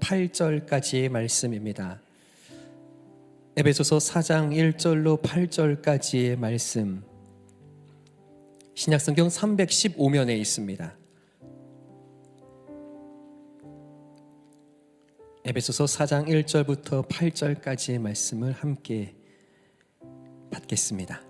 8절까지의 말씀입니다. 에베소서 4장 1절로 8절까지의 말씀, 신약성경 315면에 있습니다. 에베소서 4장 1절부터 8절까지의 말씀을 함께 받겠습니다.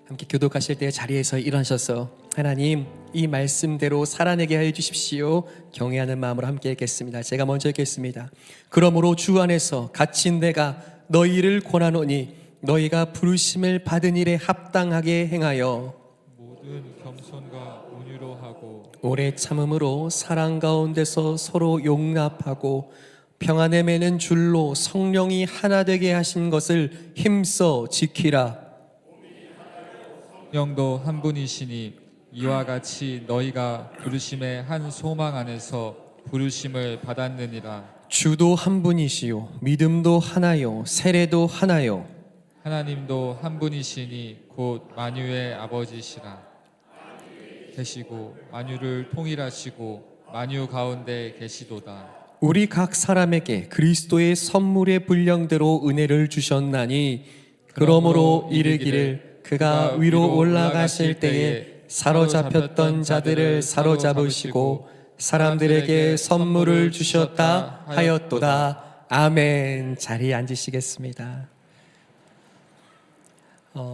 함께 교독하실 때 자리에서 일어나셔서 하나님, 이 말씀대로 살아내게 하여 주십시오. 경외하는 마음으로 함께 읽겠습니다. 제가 먼저 읽겠습니다. 그러므로 주 안에서 갇힌 내가 너희를 권하노니 너희가 부르심을 받은 일에 합당하게 행하여 모든 겸손과 온유로 하고 오래 참음으로 사랑 가운데서 서로 용납하고 평안에 매는 줄로 성령이 하나 되게 하신 것을 힘써 지키라. 성령도 한 분이시니 이와 같이 너희가 부르심의 한 소망 안에서 부르심을 받았느니라. 주도 한 분이시요 믿음도 하나요 세례도 하나요 하나님도 한 분이시니 곧 만유의 아버지시라. 계시고 만유를 통일하시고 만유 가운데 계시도다. 우리 각 사람에게 그리스도의 선물의 분량대로 은혜를 주셨나니 그러므로 이르기를 그가 위로 올라가실 때에 사로잡혔던 자들을 사로잡으시고 사람들에게 선물을 주셨다 하였도다. 아멘. 자리에 앉으시겠습니다.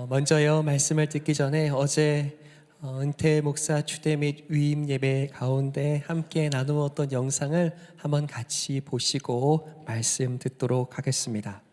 먼저요, 말씀을 듣기 전에 어제 은퇴 목사 추대 및 위임 예배 가운데 함께 나누었던 영상을 한번 같이 보시고 말씀 듣도록 하겠습니다.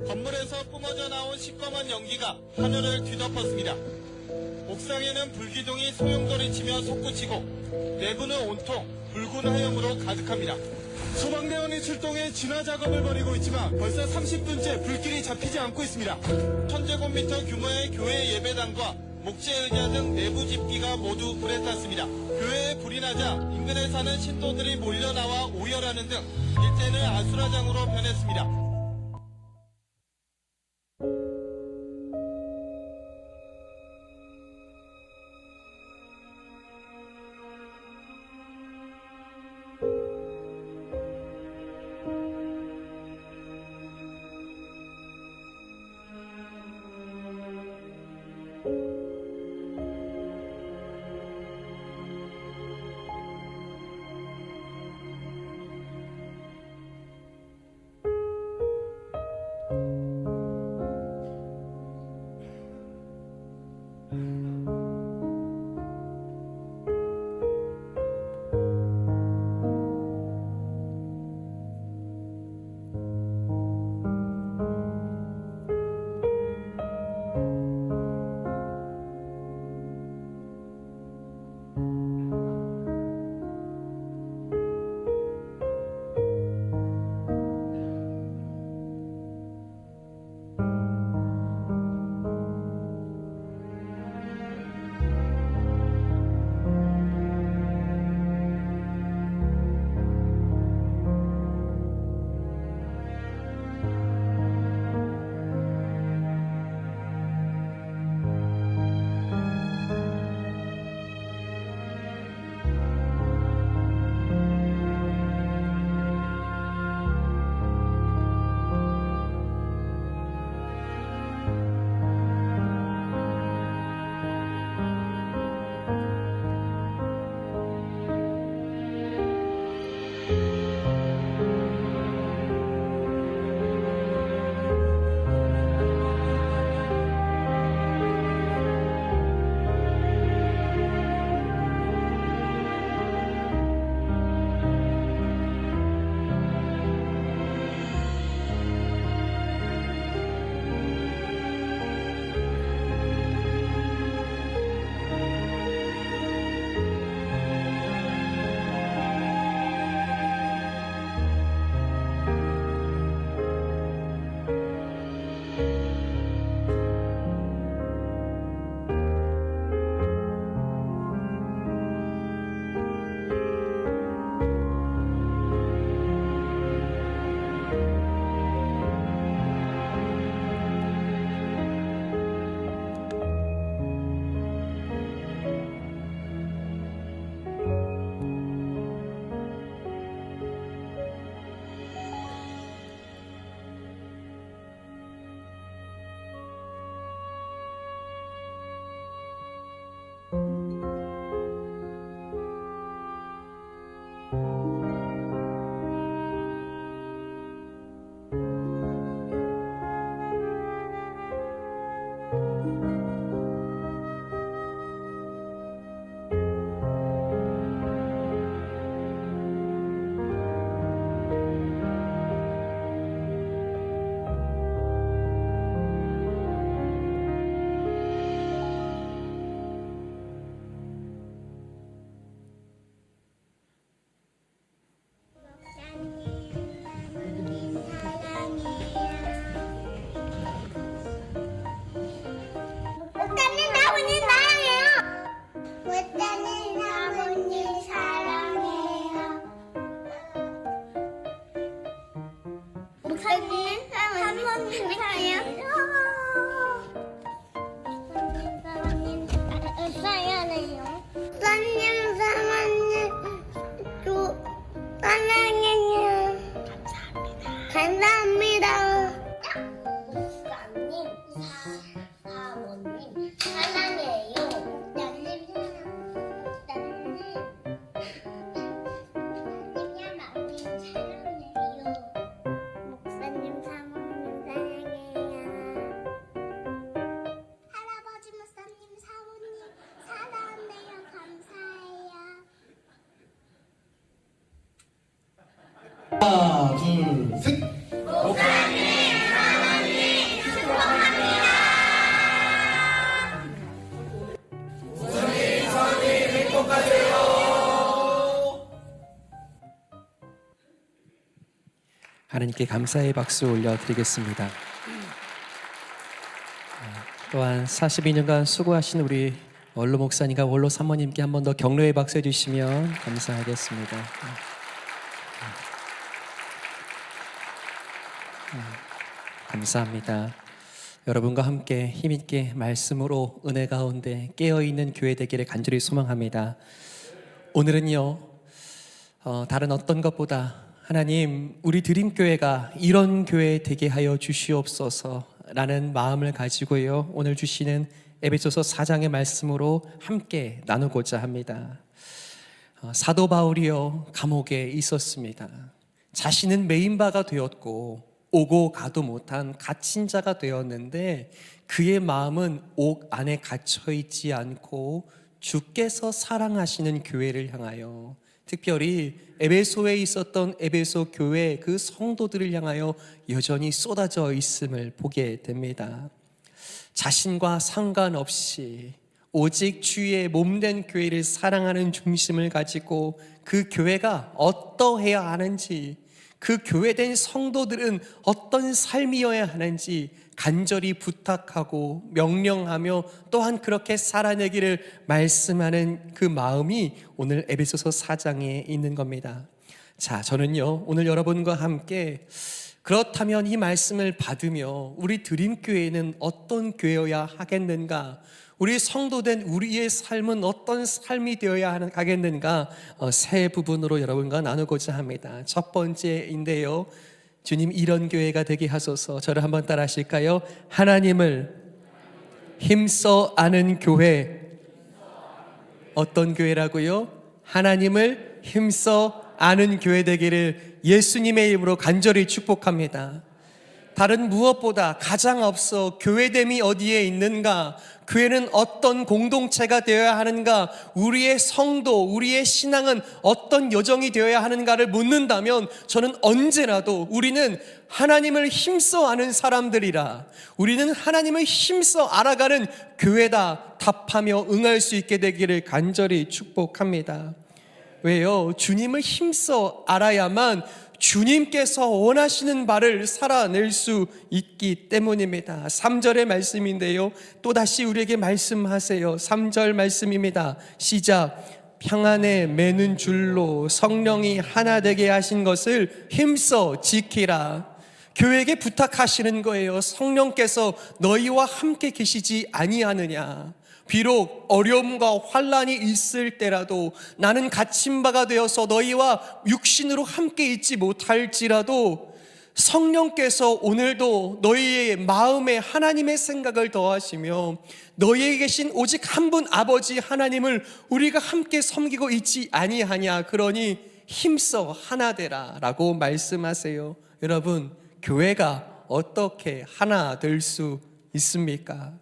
건물에서 뿜어져 나온 시꺼먼 연기가 하늘을 뒤덮었습니다. 옥상에는 불기둥이 소용돌이치며 솟구치고 내부는 온통 붉은 화염으로 가득합니다. 소방대원이 출동해 진화 작업을 벌이고 있지만 벌써 30분째 불길이 잡히지 않고 있습니다. 1000제곱미터 규모의 교회 예배당과 목재의자 등 내부 집기가 모두 불에 탔습니다. 교회에 불이 나자 인근에 사는 신도들이 몰려나와 오열하는 등 일대는 아수라장으로 변했습니다. 하나, 둘, 셋. 하나님께 감사의 박수 올려드리겠습니다. 또한 42년간 수고하신 우리 원로 목사님과 원로 사모님께 한 번 더 격려의 박수 해주시면 감사하겠습니다. 감사합니다. 여러분과 함께 힘있게 말씀으로 은혜 가운데 깨어있는 교회 되기를 간절히 소망합니다. 오늘은요, 다른 어떤 것보다 하나님, 우리 드림교회가 이런 교회 되게 하여 주시옵소서 라는 마음을 가지고요, 오늘 주시는 에베소서 4장의 말씀으로 함께 나누고자 합니다. 사도 바울이요, 감옥에 있었습니다. 자신은 메인바가 되었고 오고 가도 못한 갇힌 자가 되었는데 그의 마음은 옥 안에 갇혀 있지 않고 주께서 사랑하시는 교회를 향하여, 특별히 에베소에 있었던 에베소 교회 그 성도들을 향하여 여전히 쏟아져 있음을 보게 됩니다. 자신과 상관없이 오직 주의 몸된 교회를 사랑하는 중심을 가지고 그 교회가 어떠해야 하는지, 그 교회된 성도들은 어떤 삶이어야 하는지 간절히 부탁하고 명령하며 또한 그렇게 살아내기를 말씀하는 그 마음이 오늘 에베소서 4장에 있는 겁니다. 자, 저는요, 오늘 여러분과 함께 그렇다면 이 말씀을 받으며 우리 드림교회는 어떤 교회여야 하겠는가, 우리 성도된 우리의 삶은 어떤 삶이 되어야 하겠는가, 세 부분으로 여러분과 나누고자 합니다. 첫 번째인데요, 주님 이런 교회가 되게 하소서. 저를 한번 따라 하실까요? 하나님을 힘써 아는 교회. 어떤 교회라고요? 하나님을 힘써 아는 교회 되기를 예수님의 이름으로 간절히 축복합니다. 다른 무엇보다 가장 앞서 교회됨이 어디에 있는가, 교회는 어떤 공동체가 되어야 하는가, 우리의 성도, 우리의 신앙은 어떤 여정이 되어야 하는가를 묻는다면 저는 언제라도 우리는 하나님을 힘써 아는 사람들이라, 우리는 하나님을 힘써 알아가는 교회다 답하며 응할 수 있게 되기를 간절히 축복합니다. 왜요? 주님을 힘써 알아야만 주님께서 원하시는 바를 살아낼 수 있기 때문입니다. 3절의 말씀인데요, 또다시 우리에게 말씀하세요. 3절 말씀입니다. 시작. 평안에 매는 줄로 성령이 하나 되게 하신 것을 힘써 지키라. 교회에게 부탁하시는 거예요. 성령께서 너희와 함께 계시지 아니하느냐. 비록 어려움과 환난이 있을 때라도, 나는 갇힌 바가 되어서 너희와 육신으로 함께 있지 못할지라도 성령께서 오늘도 너희의 마음에 하나님의 생각을 더하시며 너희에게 계신 오직 한 분 아버지 하나님을 우리가 함께 섬기고 있지 아니하냐. 그러니 힘써 하나 되라 라고 말씀하세요. 여러분, 교회가 어떻게 하나 될 수 있습니까?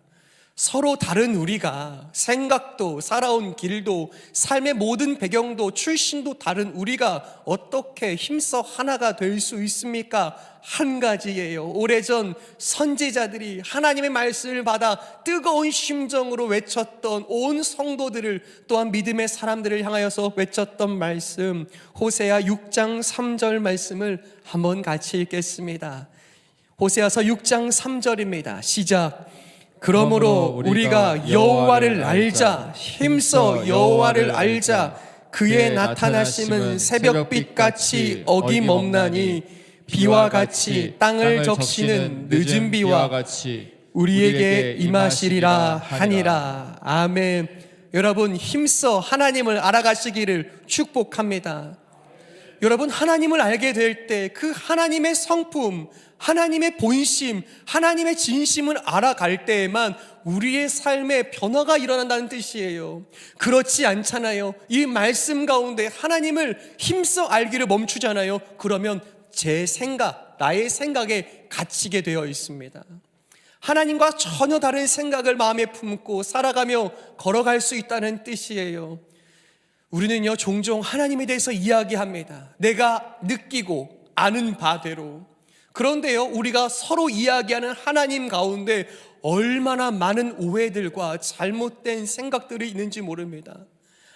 서로 다른 우리가, 생각도, 살아온 길도, 삶의 모든 배경도, 출신도 다른 우리가 어떻게 힘써 하나가 될 수 있습니까? 한 가지예요. 오래전 선지자들이 하나님의 말씀을 받아 뜨거운 심정으로 외쳤던 온 성도들을, 또한 믿음의 사람들을 향하여서 외쳤던 말씀, 호세아 6장 3절 말씀을 한번 같이 읽겠습니다. 호세아서 6장 3절입니다. 시작. 그러므로 우리가 여호와를 알자, 힘써 여호와를 알자. 그의 나타나심은 새벽빛같이 어김없나니 비와 같이 땅을 적시는 늦은 비와 같이 우리에게 임하시리라 하니라. 아멘. 여러분, 힘써 하나님을 알아가시기를 축복합니다. 여러분, 하나님을 알게 될 때 그 하나님의 성품, 하나님의 본심, 하나님의 진심을 알아갈 때에만 우리의 삶에 변화가 일어난다는 뜻이에요. 그렇지 않잖아요. 이 말씀 가운데 하나님을 힘써 알기를 멈추잖아요. 그러면 제 생각, 나의 생각에 갇히게 되어 있습니다. 하나님과 전혀 다른 생각을 마음에 품고 살아가며 걸어갈 수 있다는 뜻이에요. 우리는요, 종종 하나님에 대해서 이야기합니다. 내가 느끼고 아는 바대로. 그런데요, 우리가 서로 이야기하는 하나님 가운데 얼마나 많은 오해들과 잘못된 생각들이 있는지 모릅니다.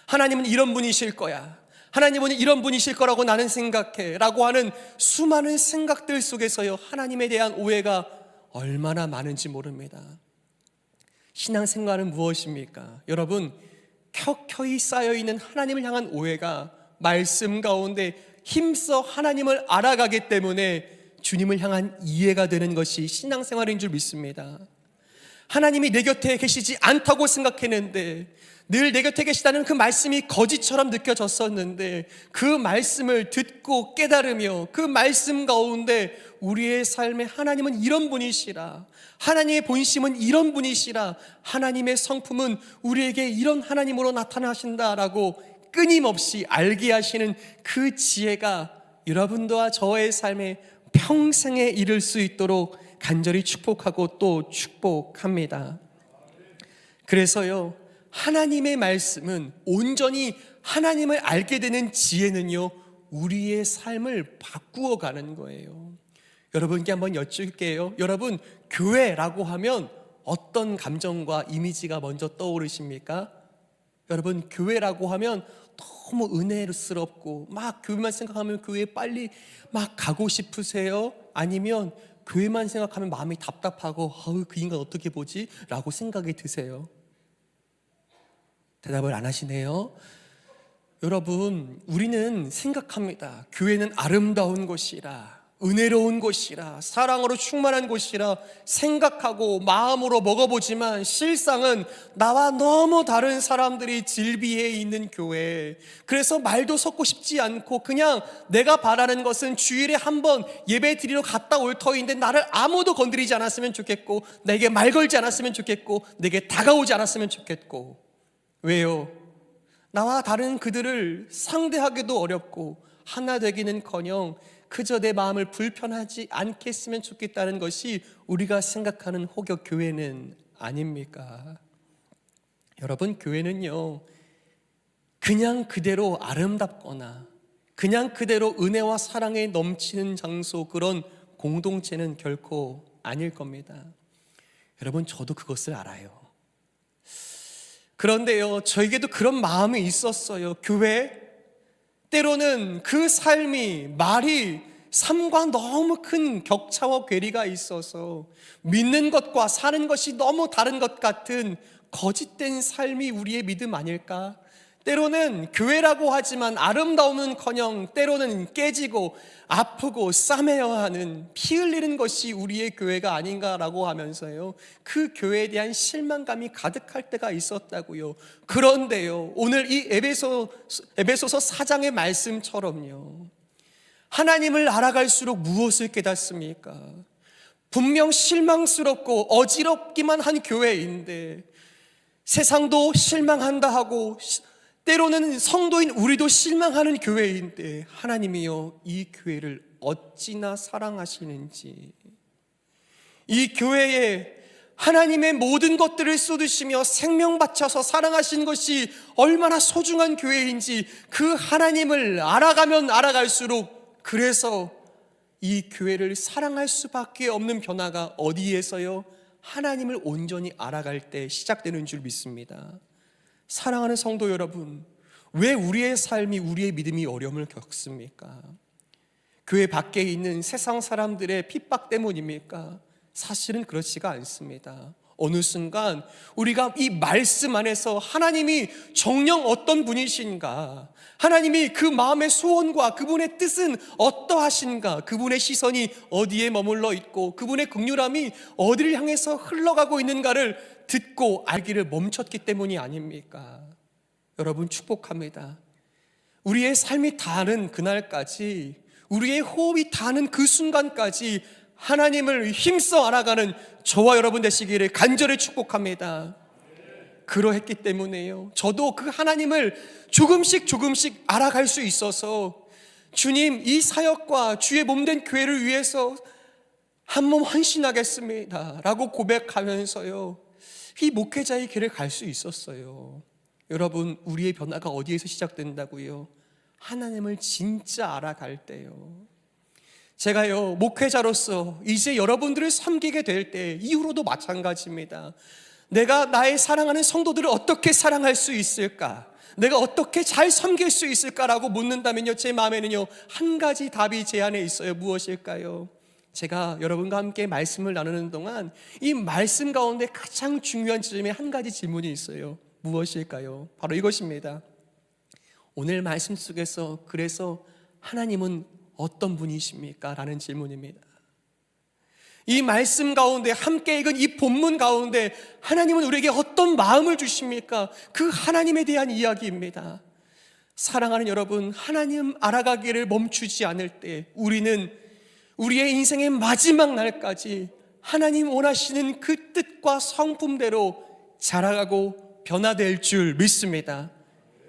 하나님은 이런 분이실 거야, 하나님은 이런 분이실 거라고 나는 생각해 라고 하는 수많은 생각들 속에서요, 하나님에 대한 오해가 얼마나 많은지 모릅니다. 신앙생활은 무엇입니까? 여러분, 켜켜이 쌓여있는 하나님을 향한 오해가 말씀 가운데 힘써 하나님을 알아가기 때문에 주님을 향한 이해가 되는 것이 신앙생활인 줄 믿습니다. 하나님이 내 곁에 계시지 않다고 생각했는데, 늘 내 곁에 계시다는 그 말씀이 거짓처럼 느껴졌었는데, 그 말씀을 듣고 깨달으며 그 말씀 가운데 우리의 삶에 하나님은 이런 분이시라, 하나님의 본심은 이런 분이시라, 하나님의 성품은 우리에게 이런 하나님으로 나타나신다라고 끊임없이 알게 하시는 그 지혜가 여러분과 저의 삶에 평생에 이를 수 있도록 간절히 축복하고 또 축복합니다. 그래서요, 하나님의 말씀은, 온전히 하나님을 알게 되는 지혜는요, 우리의 삶을 바꾸어 가는 거예요. 여러분께 한번 여쭐게요. 여러분, 교회라고 하면 어떤 감정과 이미지가 먼저 떠오르십니까? 여러분, 교회라고 하면 너무 은혜스럽고 막 교회만 생각하면 교회에 빨리 막 가고 싶으세요? 아니면 교회만 생각하면 마음이 답답하고 그 인간 어떻게 보지? 라고 생각이 드세요? 대답을 안 하시네요. 여러분, 우리는 생각합니다. 교회는 아름다운 곳이라, 은혜로운 곳이라, 사랑으로 충만한 곳이라 생각하고 마음으로 먹어보지만 실상은 나와 너무 다른 사람들이 질비해 있는 교회, 그래서 말도 섞고 싶지 않고 그냥 내가 바라는 것은 주일에 한번 예배 드리러 갔다 올 터인데 나를 아무도 건드리지 않았으면 좋겠고, 내게 말 걸지 않았으면 좋겠고, 내게 다가오지 않았으면 좋겠고. 왜요? 나와 다른 그들을 상대하기도 어렵고 하나 되기는커녕 그저 내 마음을 불편하지 않게 했으면 좋겠다는 것이 우리가 생각하는 혹여 교회는 아닙니까? 여러분, 교회는요, 그냥 그대로 아름답거나 그냥 그대로 은혜와 사랑에 넘치는 장소, 그런 공동체는 결코 아닐 겁니다. 여러분, 저도 그것을 알아요. 그런데요, 저에게도 그런 마음이 있었어요. 교회, 때로는 그 삶이, 말이 삶과 너무 큰 격차와 괴리가 있어서 믿는 것과 사는 것이 너무 다른 것 같은 거짓된 삶이 우리의 믿음 아닐까? 때로는 교회라고 하지만 아름다움은커녕 때로는 깨지고 아프고 싸매야 하는, 피 흘리는 것이 우리의 교회가 아닌가라고 하면서요, 그 교회에 대한 실망감이 가득할 때가 있었다고요. 그런데요, 오늘 이 에베소서 4장의 말씀처럼요, 하나님을 알아갈수록 무엇을 깨닫습니까? 분명 실망스럽고 어지럽기만 한 교회인데, 세상도 실망한다 하고 때로는 성도인 우리도 실망하는 교회인데, 하나님이요, 이 교회를 어찌나 사랑하시는지, 이 교회에 하나님의 모든 것들을 쏟으시며 생명 바쳐서 사랑하신 것이 얼마나 소중한 교회인지, 그 하나님을 알아가면 알아갈수록 그래서 이 교회를 사랑할 수밖에 없는 변화가 어디에서요? 하나님을 온전히 알아갈 때 시작되는 줄 믿습니다. 사랑하는 성도 여러분, 왜 우리의 삶이, 우리의 믿음이 어려움을 겪습니까? 교회 밖에 있는 세상 사람들의 핍박 때문입니까? 사실은 그렇지가 않습니다. 어느 순간 우리가 이 말씀 안에서 하나님이 정녕 어떤 분이신가, 하나님이 그 마음의 소원과 그분의 뜻은 어떠하신가, 그분의 시선이 어디에 머물러 있고 그분의 긍휼함이 어디를 향해서 흘러가고 있는가를 듣고 알기를 멈췄기 때문이 아닙니까? 여러분, 축복합니다. 우리의 삶이 닿는 그날까지, 우리의 호흡이 닿는 그 순간까지 하나님을 힘써 알아가는 저와 여러분 되시기를 간절히 축복합니다. 그러했기 때문에요, 저도 그 하나님을 조금씩 알아갈 수 있어서 주님, 이 사역과 주의 몸된 교회를 위해서 한 몸 헌신하겠습니다 라고 고백하면서요, 이 목회자의 길을 갈 수 있었어요. 여러분, 우리의 변화가 어디에서 시작된다고요? 하나님을 진짜 알아갈 때요. 제가요, 목회자로서 이제 여러분들을 섬기게 될 때 이후로도 마찬가지입니다. 내가 나의 사랑하는 성도들을 어떻게 사랑할 수 있을까? 내가 어떻게 잘 섬길 수 있을까라고 묻는다면요, 제 마음에는요, 한 가지 답이 제 안에 있어요. 무엇일까요? 제가 여러분과 함께 말씀을 나누는 동안 이 말씀 가운데 가장 중요한 지점에 한 가지 질문이 있어요. 무엇일까요? 바로 이것입니다. 오늘 말씀 속에서 그래서 하나님은 어떤 분이십니까? 라는 질문입니다. 이 말씀 가운데 함께 읽은 이 본문 가운데 하나님은 우리에게 어떤 마음을 주십니까? 그 하나님에 대한 이야기입니다. 사랑하는 여러분, 하나님 알아가기를 멈추지 않을 때 우리는 우리의 인생의 마지막 날까지 하나님 원하시는 그 뜻과 성품대로 자라가고 변화될 줄 믿습니다.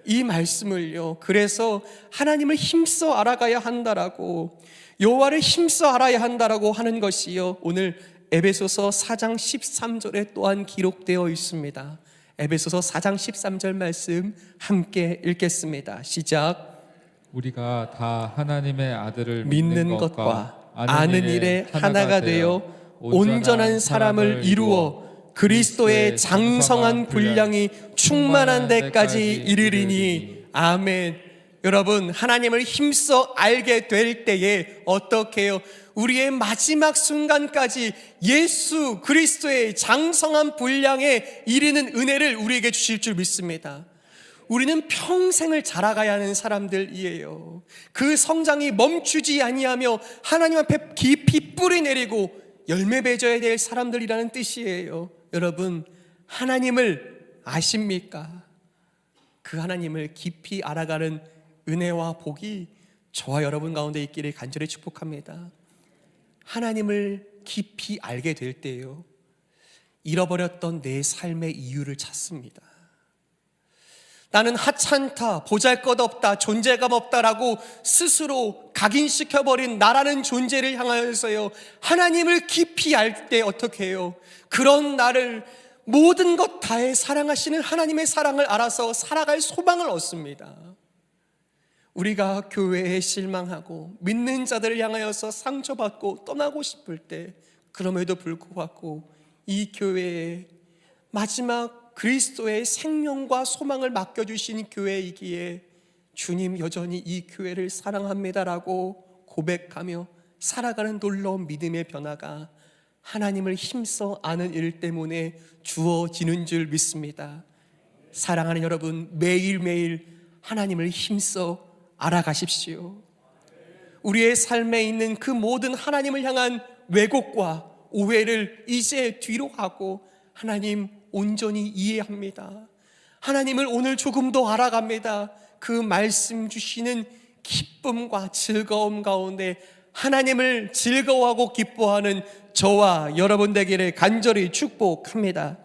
이 말씀을요, 그래서 하나님을 힘써 알아가야 한다라고, 여호와를 힘써 알아야 한다라고 하는 것이요, 오늘 에베소서 4장 13절에 또한 기록되어 있습니다. 에베소서 4장 13절 말씀 함께 읽겠습니다. 시작. 우리가 다 하나님의 아들을 믿는 것과 아는 일에 하나가 되어 온전한 사람을 이루어 그리스도의 장성한 분량이 충만한 데까지 이르리니. 아멘. 여러분, 하나님을 힘써 알게 될 때에 어떻게 해요? 우리의 마지막 순간까지 예수 그리스도의 장성한 분량에 이르는 은혜를 우리에게 주실 줄 믿습니다. 우리는 평생을 자라가야 하는 사람들이에요. 그 성장이 멈추지 아니하며 하나님 앞에 깊이 뿌리 내리고 열매 맺어야 될 사람들이라는 뜻이에요. 여러분, 하나님을 아십니까? 그 하나님을 깊이 알아가는 은혜와 복이 저와 여러분 가운데 있기를 간절히 축복합니다. 하나님을 깊이 알게 될 때요, 잃어버렸던 내 삶의 이유를 찾습니다. 나는 하찮다, 보잘것없다, 존재감 없다라고 스스로 각인시켜버린 나라는 존재를 향하여서요, 하나님을 깊이 알 때 어떻게 해요? 그런 나를 모든 것 다해 사랑하시는 하나님의 사랑을 알아서 살아갈 소망을 얻습니다. 우리가 교회에 실망하고 믿는 자들을 향하여서 상처받고 떠나고 싶을 때, 그럼에도 불구하고 이 교회에 마지막 그리스도의 생명과 소망을 맡겨주신 교회이기에 주님 여전히 이 교회를 사랑합니다라고 고백하며 살아가는 놀라운 믿음의 변화가 하나님을 힘써 아는 일 때문에 주어지는 줄 믿습니다. 사랑하는 여러분, 매일매일 하나님을 힘써 알아가십시오. 우리의 삶에 있는 그 모든 하나님을 향한 왜곡과 오해를 이제 뒤로 하고 하나님 온전히 이해합니다. 하나님을 오늘 조금 더 알아갑니다. 그 말씀 주시는 기쁨과 즐거움 가운데 하나님을 즐거워하고 기뻐하는 저와 여러분 되기를 간절히 축복합니다.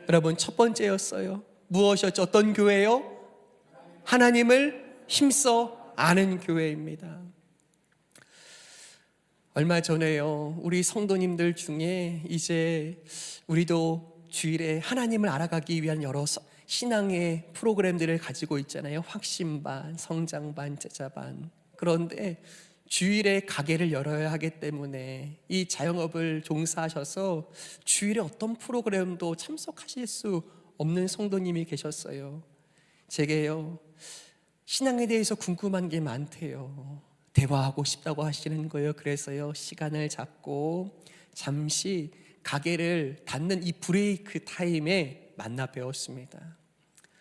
여러분, 첫 번째였어요. 무엇이었죠? 어떤 교회요? 하나님을 힘써 아는 교회입니다. 얼마 전에요, 우리 성도님들 중에 이제 우리도 주일에 하나님을 알아가기 위한 여러 신앙의 프로그램들을 가지고 있잖아요. 확신반, 성장반, 제자반. 그런데 주일에 가게를 열어야 하기 때문에 이 자영업을 종사하셔서 주일에 어떤 프로그램도 참석하실 수 없는 성도님이 계셨어요. 제게요, 신앙에 대해서 궁금한 게 많대요. 대화하고 싶다고 하시는 거예요. 그래서요, 시간을 잡고 잠시 가게를 닫는 이 브레이크 타임에 만나 배웠습니다.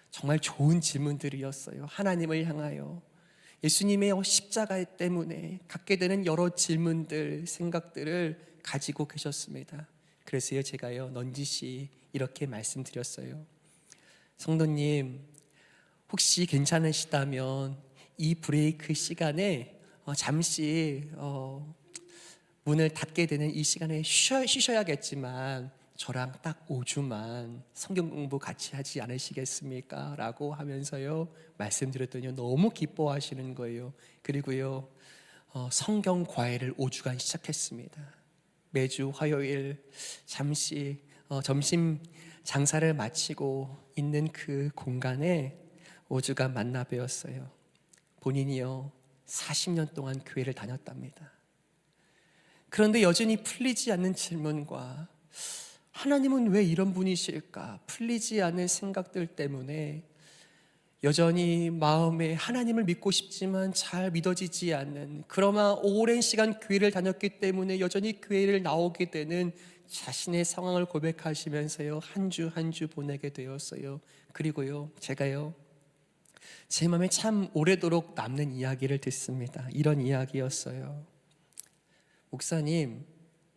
정말 좋은 질문들이었어요. 하나님을 향하여, 예수님의 십자가 때문에 갖게 되는 여러 질문들, 생각들을 가지고 계셨습니다. 그래서요, 제가요, 넌지시 이렇게 말씀드렸어요. 성도님, 혹시 괜찮으시다면 이 브레이크 시간에 잠시 문을 닫게 되는 이 시간에 쉬셔야겠지만 저랑 딱 5주만 성경 공부 같이 하지 않으시겠습니까? 라고 하면서요, 말씀드렸더니 너무 기뻐하시는 거예요. 그리고요, 성경 과외를 5주간 시작했습니다. 매주 화요일 잠시 점심 장사를 마치고 있는 그 공간에 5주간 만나 뵈었어요. 본인이요, 40년 동안 교회를 다녔답니다. 그런데 여전히 풀리지 않는 질문과 하나님은 왜 이런 분이실까? 풀리지 않는 생각들 때문에 여전히 마음에 하나님을 믿고 싶지만 잘 믿어지지 않는, 그러나 오랜 시간 교회를 다녔기 때문에 여전히 교회를 나오게 되는 자신의 상황을 고백하시면서요, 한 주 한 주 보내게 되었어요. 그리고요, 제가요, 제 마음에 참 오래도록 남는 이야기를 듣습니다. 이런 이야기였어요. 목사님,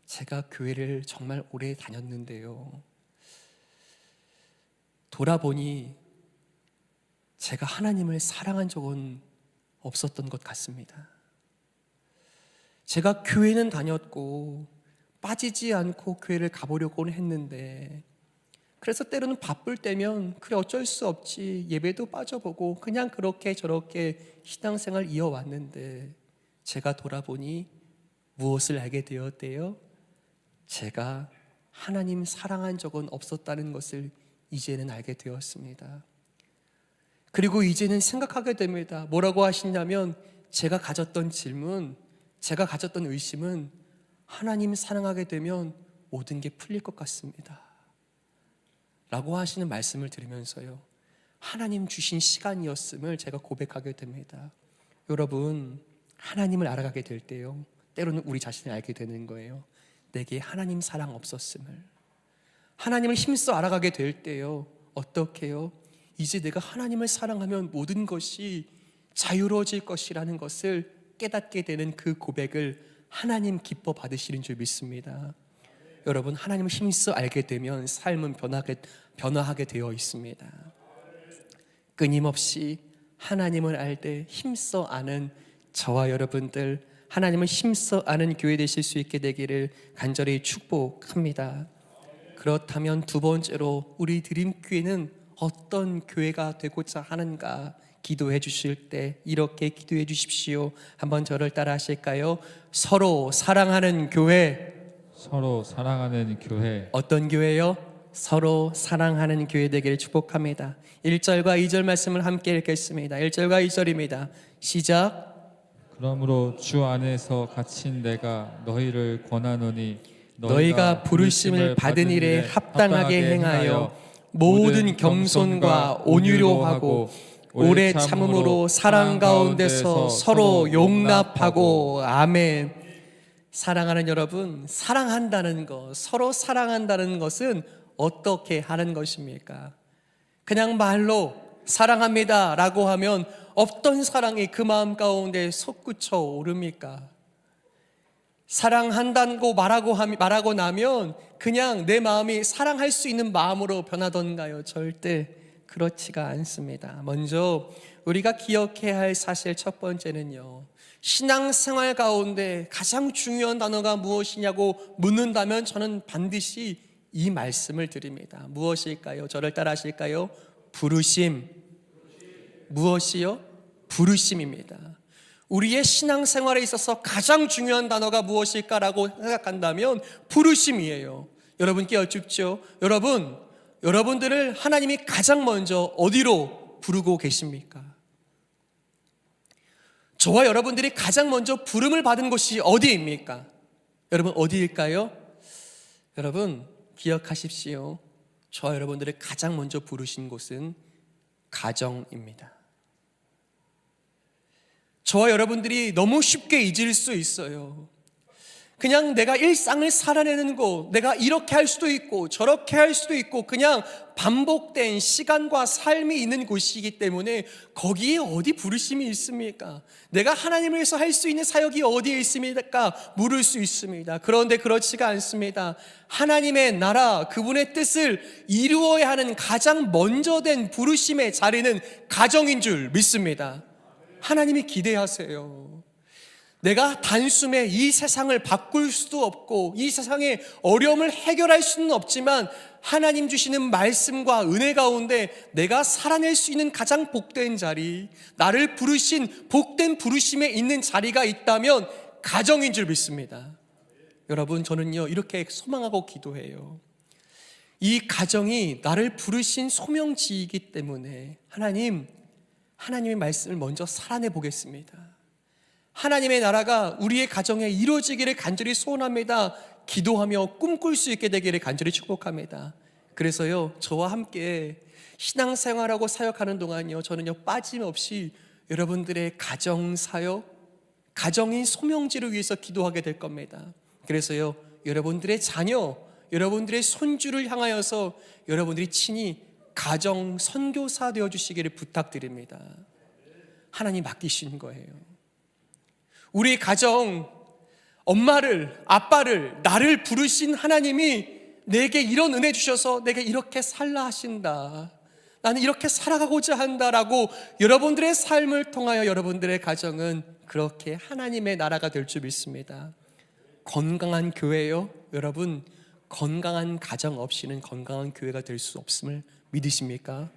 제가 교회를 정말 오래 다녔는데요, 돌아보니 제가 하나님을 사랑한 적은 없었던 것 같습니다. 제가 교회는 다녔고 빠지지 않고 교회를 가보려고는 했는데, 그래서 때로는 바쁠 때면 그래 어쩔 수 없지, 예배도 빠져보고 그냥 그렇게 저렇게 신앙생활 이어왔는데, 제가 돌아보니 무엇을 알게 되었대요? 제가 하나님 사랑한 적은 없었다는 것을 이제는 알게 되었습니다. 그리고 이제는 생각하게 됩니다. 뭐라고 하시냐면, 제가 가졌던 질문, 제가 가졌던 의심은 하나님 사랑하게 되면 모든 게 풀릴 것 같습니다 라고 하시는 말씀을 들으면서요, 하나님 주신 시간이었음을 제가 고백하게 됩니다. 여러분, 하나님을 알아가게 될 때요, 때로는 우리 자신을 알게 되는 거예요. 내게 하나님 사랑 없었음을. 하나님을 힘써 알아가게 될 때요, 어떻게 해요? 이제 내가 하나님을 사랑하면 모든 것이 자유로워질 것이라는 것을 깨닫게 되는 그 고백을 하나님 기뻐 받으시는 줄 믿습니다. 여러분, 하나님을 힘써 알게 되면 삶은 변화하게 되어 있습니다. 끊임없이 하나님을 알 때 힘써 아는 저와 여러분들, 하나님을 힘써 아는 교회 되실 수 있게 되기를 간절히 축복합니다. 그렇다면 두 번째로, 우리 드림교회는 어떤 교회가 되고자 하는가 기도해 주실 때 이렇게 기도해 주십시오. 한번 저를 따라 하실까요? 서로 사랑하는 교회. 서로 사랑하는 교회. 어떤 교회요? 서로 사랑하는 교회 되기를 축복합니다. 1절과 2절 말씀을 함께 읽겠습니다. 1절과 2절입니다. 시작. 그러므로 주 안에서 갇힌 내가 너희를 권하노니 너희가 부르심을 받은 일에 합당하게 행하여 모든 겸손과 온유로 하고 오래 참음으로 사랑 가운데서 서로 용납하고. 아멘. 사랑하는 여러분, 사랑한다는 것, 서로 사랑한다는 것은 어떻게 하는 것입니까? 그냥 말로 사랑합니다 라고 하면 어떤 사랑이 그 마음 가운데 솟구쳐 오릅니까? 사랑한다고 말하고 나면 그냥 내 마음이 사랑할 수 있는 마음으로 변하던가요? 절대 그렇지가 않습니다. 먼저 우리가 기억해야 할 사실 첫 번째는요, 신앙생활 가운데 가장 중요한 단어가 무엇이냐고 묻는다면 저는 반드시 이 말씀을 드립니다. 무엇일까요? 저를 따라 하실까요? 부르심. 무엇이요? 부르심입니다. 우리의 신앙생활에 있어서 가장 중요한 단어가 무엇일까라고 생각한다면 부르심이에요. 여러분께 여쭙죠. 여러분들을 하나님이 가장 먼저 어디로 부르고 계십니까? 저와 여러분들이 가장 먼저 부름을 받은 곳이 어디입니까? 여러분, 어디일까요? 여러분, 기억하십시오. 저와 여러분들을 가장 먼저 부르신 곳은 가정입니다. 저와 여러분들이 너무 쉽게 잊을 수 있어요. 그냥 내가 일상을 살아내는 거, 내가 이렇게 할 수도 있고 저렇게 할 수도 있고 그냥 반복된 시간과 삶이 있는 곳이기 때문에 거기에 어디 부르심이 있습니까? 내가 하나님을 위해서 할 수 있는 사역이 어디에 있습니까? 물을 수 있습니다. 그런데 그렇지가 않습니다. 하나님의 나라, 그분의 뜻을 이루어야 하는 가장 먼저 된 부르심의 자리는 가정인 줄 믿습니다. 하나님이 기대하세요. 내가 단숨에 이 세상을 바꿀 수도 없고 이 세상의 어려움을 해결할 수는 없지만 하나님 주시는 말씀과 은혜 가운데 내가 살아낼 수 있는 가장 복된 자리, 나를 부르신 복된 부르심에 있는 자리가 있다면 가정인 줄 믿습니다. 여러분, 저는요 이렇게 소망하고 기도해요. 이 가정이 나를 부르신 소명지이기 때문에 하나님의 말씀을 먼저 살아내 보겠습니다. 하나님의 나라가 우리의 가정에 이루어지기를 간절히 소원합니다. 기도하며 꿈꿀 수 있게 되기를 간절히 축복합니다. 그래서요, 저와 함께 신앙생활하고 사역하는 동안요, 저는요 빠짐없이 여러분들의 가정 사역, 가정인 소명지를 위해서 기도하게 될 겁니다. 그래서요, 여러분들의 자녀, 여러분들의 손주를 향하여서 여러분들이 친히 가정 선교사 되어 주시기를 부탁드립니다. 하나님 맡기신 거예요. 우리 가정, 엄마를, 아빠를, 나를 부르신 하나님이 내게 이런 은혜 주셔서 내게 이렇게 살라 하신다, 나는 이렇게 살아가고자 한다라고 여러분들의 삶을 통하여 여러분들의 가정은 그렇게 하나님의 나라가 될 줄 믿습니다. 건강한 교회요, 여러분, 건강한 가정 없이는 건강한 교회가 될 수 없음을 믿으십니까?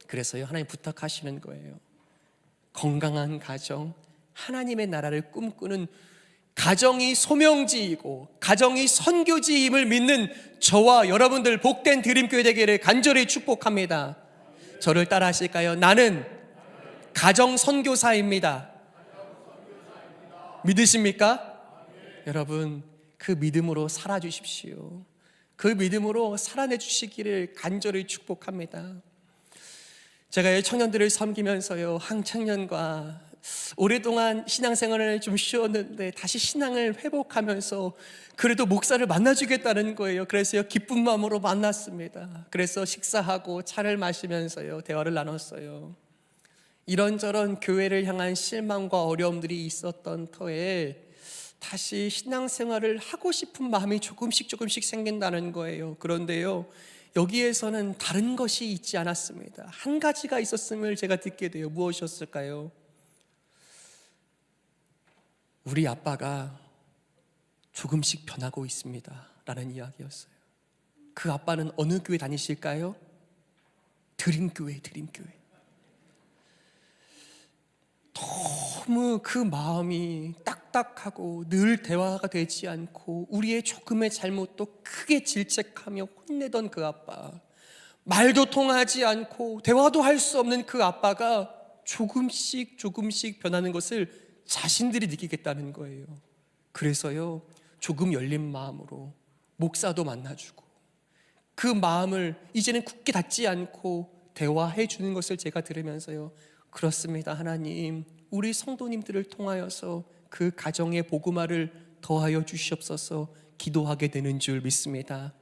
그래서요, 하나님 부탁하시는 거예요. 건강한 가정, 하나님의 나라를 꿈꾸는 가정이 소명지이고 가정이 선교지임을 믿는 저와 여러분들 복된 드림교회 되기를 간절히 축복합니다. 저를 따라 하실까요? 나는 가정 선교사입니다. 믿으십니까? 여러분, 그 믿음으로 살아주십시오. 그 믿음으로 살아내 주시기를 간절히 축복합니다. 제가 청년들을 섬기면서요, 한청년과 오랫동안 신앙생활을 좀 쉬었는데 다시 신앙을 회복하면서 그래도 목사를 만나주겠다는 거예요. 그래서요, 기쁜 마음으로 만났습니다. 그래서 식사하고 차를 마시면서요, 대화를 나눴어요. 이런저런 교회를 향한 실망과 어려움들이 있었던 터에 다시 신앙생활을 하고 싶은 마음이 조금씩 생긴다는 거예요. 그런데요, 여기에서는 다른 것이 있지 않았습니다. 한 가지가 있었음을 제가 듣게 돼요. 무엇이었을까요? 우리 아빠가 조금씩 변하고 있습니다 라는 이야기였어요. 그 아빠는 어느 교회 다니실까요? 드림교회. 너무 그 마음이 딱딱하고 늘 대화가 되지 않고 우리의 조금의 잘못도 크게 질책하며 혼내던 그 아빠, 말도 통하지 않고 대화도 할 수 없는 그 아빠가 조금씩 변하는 것을 자신들이 느끼겠다는 거예요. 그래서요, 조금 열린 마음으로 목사도 만나주고 그 마음을 이제는 굳게 닫지 않고 대화해 주는 것을 제가 들으면서요, 그렇습니다, 하나님, 우리 성도님들을 통하여서 그 가정의 복음화를 더하여 주시옵소서 기도하게 되는 줄 믿습니다.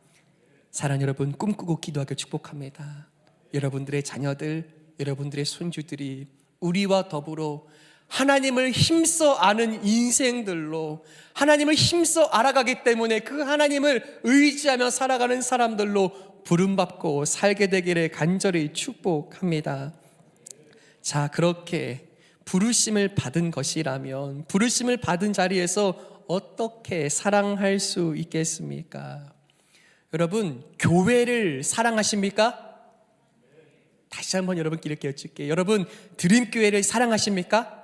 사랑하는 여러분, 꿈꾸고 기도하길 축복합니다. 여러분들의 자녀들, 여러분들의 손주들이 우리와 더불어 하나님을 힘써 아는 인생들로, 하나님을 힘써 알아가기 때문에 그 하나님을 의지하며 살아가는 사람들로 부름받고 살게 되기를 간절히 축복합니다. 자, 그렇게 부르심을 받은 것이라면 부르심을 받은 자리에서 어떻게 사랑할 수 있겠습니까? 여러분, 교회를 사랑하십니까? 다시 한번 여러분께 이렇게 여쭐게요. 여러분, 드림교회를 사랑하십니까?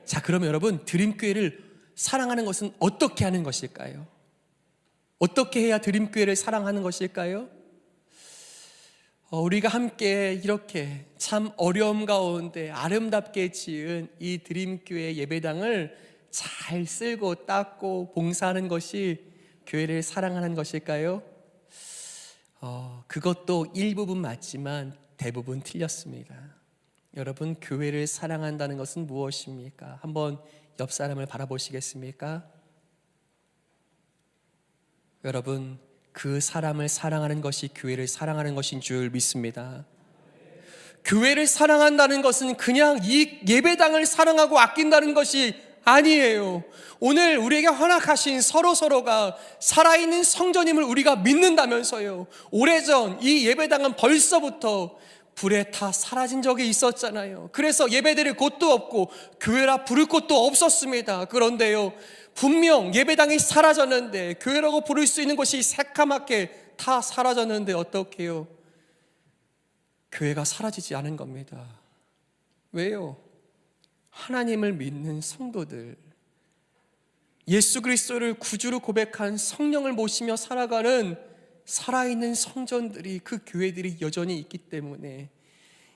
자, 그러면 여러분, 드림교회를 사랑하는 것은 어떻게 하는 것일까요? 어떻게 해야 드림교회를 사랑하는 것일까요? 우리가 함께 이렇게 참 어려움 가운데 아름답게 지은 이 드림교회 예배당을 잘 쓸고 닦고 봉사하는 것이 교회를 사랑하는 것일까요? 그것도 일부분 맞지만 대부분 틀렸습니다. 여러분, 교회를 사랑한다는 것은 무엇입니까? 한번 옆 사람을 바라보시겠습니까? 여러분, 그 사람을 사랑하는 것이 교회를 사랑하는 것인 줄 믿습니다. 교회를 사랑한다는 것은 그냥 이 예배당을 사랑하고 아낀다는 것이 아니에요. 오늘 우리에게 허락하신 서로가 살아있는 성전임을 우리가 믿는다면서요. 오래전 이 예배당은 벌써부터 불에 타 사라진 적이 있었잖아요. 그래서 예배드릴 곳도 없고 교회라 부를 곳도 없었습니다. 그런데요, 분명 예배당이 사라졌는데, 교회라고 부를 수 있는 곳이 새카맣게 다 사라졌는데 어떻게 해요? 교회가 사라지지 않은 겁니다. 왜요? 하나님을 믿는 성도들, 예수 그리스도를 구주로 고백한 성령을 모시며 살아가는 살아있는 성전들이, 그 교회들이 여전히 있기 때문에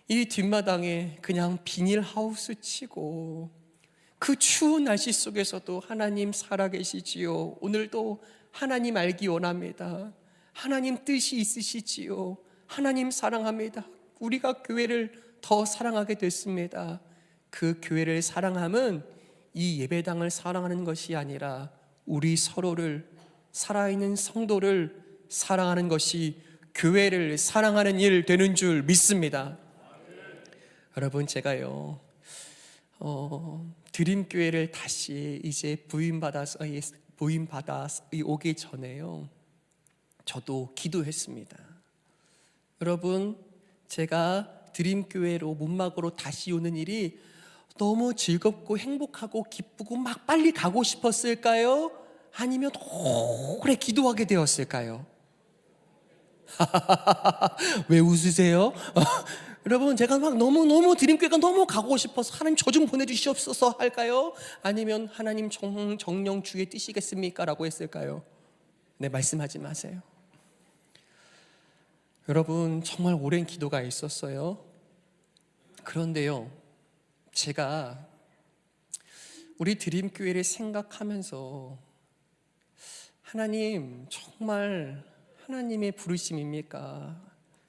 이 뒷마당에 그냥 비닐하우스 치고 그 추운 날씨 속에서도 하나님 살아계시지요. 오늘도 하나님 알기 원합니다. 하나님 뜻이 있으시지요. 하나님 사랑합니다. 우리가 교회를 더 사랑하게 됐습니다. 그 교회를 사랑함은 이 예배당을 사랑하는 것이 아니라 우리 서로를, 살아있는 성도를 사랑하는 것이 교회를 사랑하는 일 되는 줄 믿습니다. 여러분, 제가요 드림교회를 다시 이제 부임받아 오기 전에요, 저도 기도했습니다. 여러분, 제가 드림교회로 문막으로 다시 오는 일이 너무 즐겁고 행복하고 기쁘고 막 빨리 가고 싶었을까요? 아니면 오래 기도하게 되었을까요? 왜 웃으세요? 여러분, 제가 막 너무 드림교회가 너무 가고 싶어서 하나님 저 좀 보내주시옵소서 할까요? 아니면 하나님 정령 주의 뜻이겠습니까? 라고 했을까요? 네, 말씀하지 마세요. 여러분, 정말 오랜 기도가 있었어요. 그런데요, 제가 우리 드림교회를 생각하면서 하나님, 정말 하나님의 부르심입니까?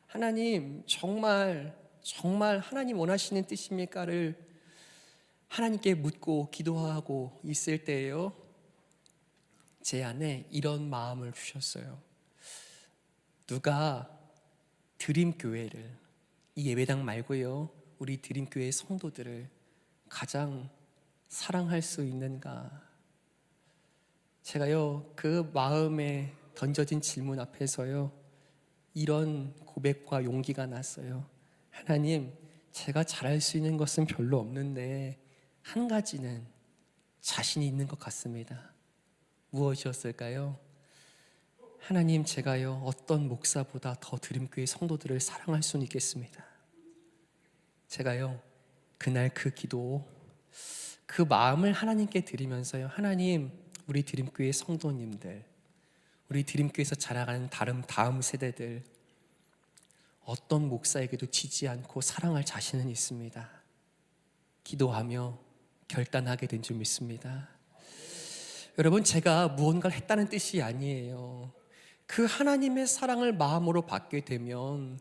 하나님, 정말 하나님 원하시는 뜻입니까를 하나님께 묻고 기도하고 있을 때예요, 제 안에 이런 마음을 주셨어요. 누가 드림교회를, 이 예배당 말고요, 우리 드림교회 성도들을 가장 사랑할 수 있는가? 제가요, 그 마음에 던져진 질문 앞에서요, 이런 고백과 용기가 났어요. 하나님, 제가 잘할 수 있는 것은 별로 없는데 한 가지는 자신이 있는 것 같습니다. 무엇이었을까요? 하나님, 제가요 어떤 목사보다 더 드림교회 성도들을 사랑할 수는 있겠습니다. 제가요 그날 그 기도, 그 마음을 하나님께 드리면서요, 하나님, 우리 드림교회 성도님들, 우리 드림교회에서 자라가는 다음 세대들, 어떤 목사에게도 지지 않고 사랑할 자신은 있습니다. 기도하며 결단하게 된 줄 믿습니다. 여러분, 제가 무언가를 했다는 뜻이 아니에요. 그 하나님의 사랑을 마음으로 받게 되면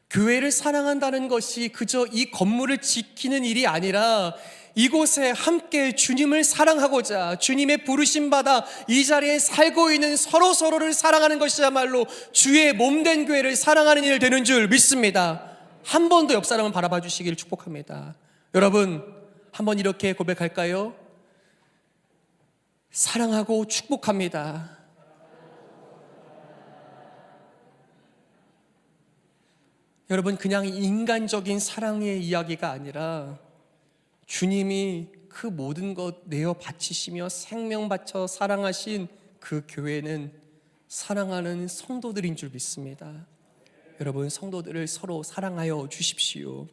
교회를 사랑한다는 것이 그저 이 건물을 지키는 일이 아니라 이곳에 함께 주님을 사랑하고자 주님의 부르심 받아 이 자리에 살고 있는 서로를 사랑하는 것이야말로 주의 몸된 교회를 사랑하는 일 되는 줄 믿습니다. 한 번 더 옆 사람을 바라봐 주시기를 축복합니다. 여러분, 한번 이렇게 고백할까요? 사랑하고 축복합니다. 여러분, 그냥 인간적인 사랑의 이야기가 아니라 주님이 그 모든 것 내어 바치시며 생명 바쳐 사랑하신 그 교회는 사랑하는 성도들인 줄 믿습니다. 여러분, 성도들을 서로 사랑하여 주십시오.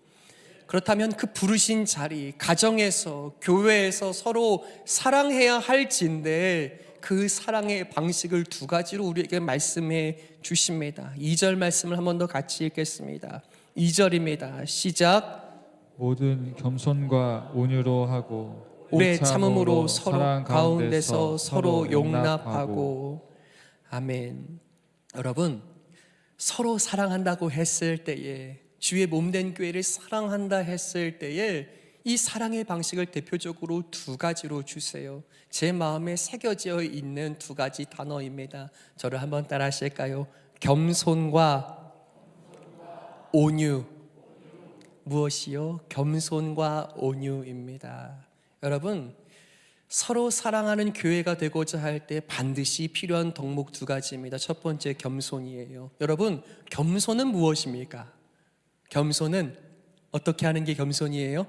그렇다면 그 부르신 자리, 가정에서, 교회에서 서로 사랑해야 할진데 그 사랑의 방식을 두 가지로 우리에게 말씀해 주십니다. 2절 말씀을 한 번 더 같이 읽겠습니다. 2절입니다. 시작. 모든 겸손과 온유로 하고 오래 참음으로 서로 가운데서 서로 용납하고. 아멘. 여러분, 서로 사랑한다고 했을 때에, 주의 몸된 교회를 사랑한다 했을 때에 이 사랑의 방식을 대표적으로 두 가지로 주세요. 제 마음에 새겨져 있는 두 가지 단어입니다. 저를 한번 따라 하실까요? 겸손과 온유. 무엇이요? 겸손과 온유입니다. 여러분, 서로 사랑하는 교회가 되고자 할 때 반드시 필요한 덕목 두 가지입니다. 첫 번째, 겸손이에요. 여러분, 겸손은 무엇입니까? 겸손은 어떻게 하는 게 겸손이에요?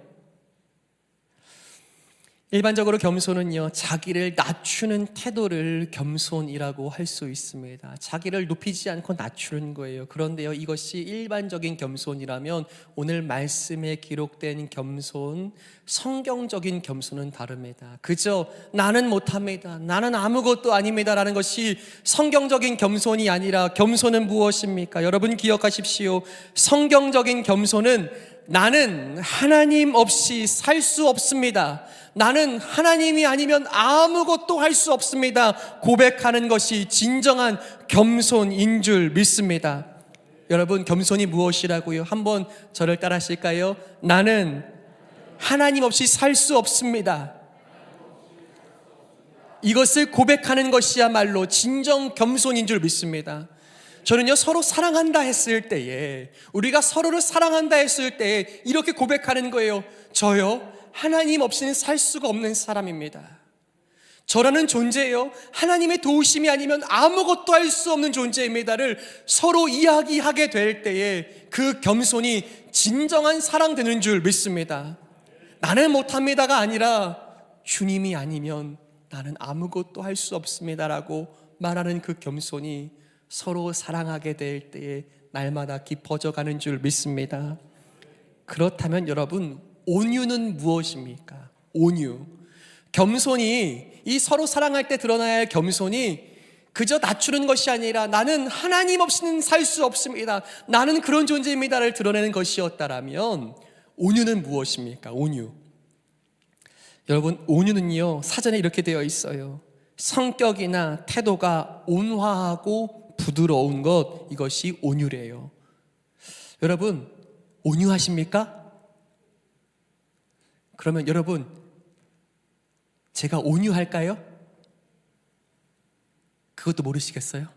일반적으로 겸손은요, 자기를 낮추는 태도를 겸손이라고 할 수 있습니다. 자기를 높이지 않고 낮추는 거예요. 그런데요, 이것이 일반적인 겸손이라면 오늘 말씀에 기록된 겸손, 성경적인 겸손은 다릅니다. 그저 나는 못합니다, 나는 아무것도 아닙니다 라는 것이 성경적인 겸손이 아니라, 겸손은 무엇입니까? 여러분 기억하십시오. 성경적인 겸손은 나는 하나님 없이 살 수 없습니다. 나는 하나님이 아니면 아무것도 할 수 없습니다. 고백하는 것이 진정한 겸손인 줄 믿습니다. 여러분, 겸손이 무엇이라고요? 한번 저를 따라 하실까요? 나는 하나님 없이 살 수 없습니다. 이것을 고백하는 것이야말로 진정 겸손인 줄 믿습니다. 저는요, 서로 사랑한다 했을 때에, 우리가 서로를 사랑한다 했을 때에 이렇게 고백하는 거예요. 저요, 하나님 없이는 살 수가 없는 사람입니다. 저라는 존재예요, 하나님의 도우심이 아니면 아무것도 할 수 없는 존재입니다를 서로 이야기하게 될 때에 그 겸손이 진정한 사랑되는 줄 믿습니다. 나는 못합니다가 아니라 주님이 아니면 나는 아무것도 할 수 없습니다라고 말하는 그 겸손이 서로 사랑하게 될 때에 날마다 깊어져 가는 줄 믿습니다. 그렇다면 여러분, 온유는 무엇입니까? 온유. 겸손이, 이 서로 사랑할 때 드러나야 할 겸손이 그저 낮추는 것이 아니라 나는 하나님 없이는 살 수 없습니다, 나는 그런 존재입니다를 드러내는 것이었다라면 온유는 무엇입니까? 온유. 여러분, 온유는요, 사전에 이렇게 되어 있어요. 성격이나 태도가 온화하고 부드러운 것, 이것이 온유래요. 여러분, 온유하십니까? 그러면 여러분, 제가 온유할까요? 그것도 모르시겠어요?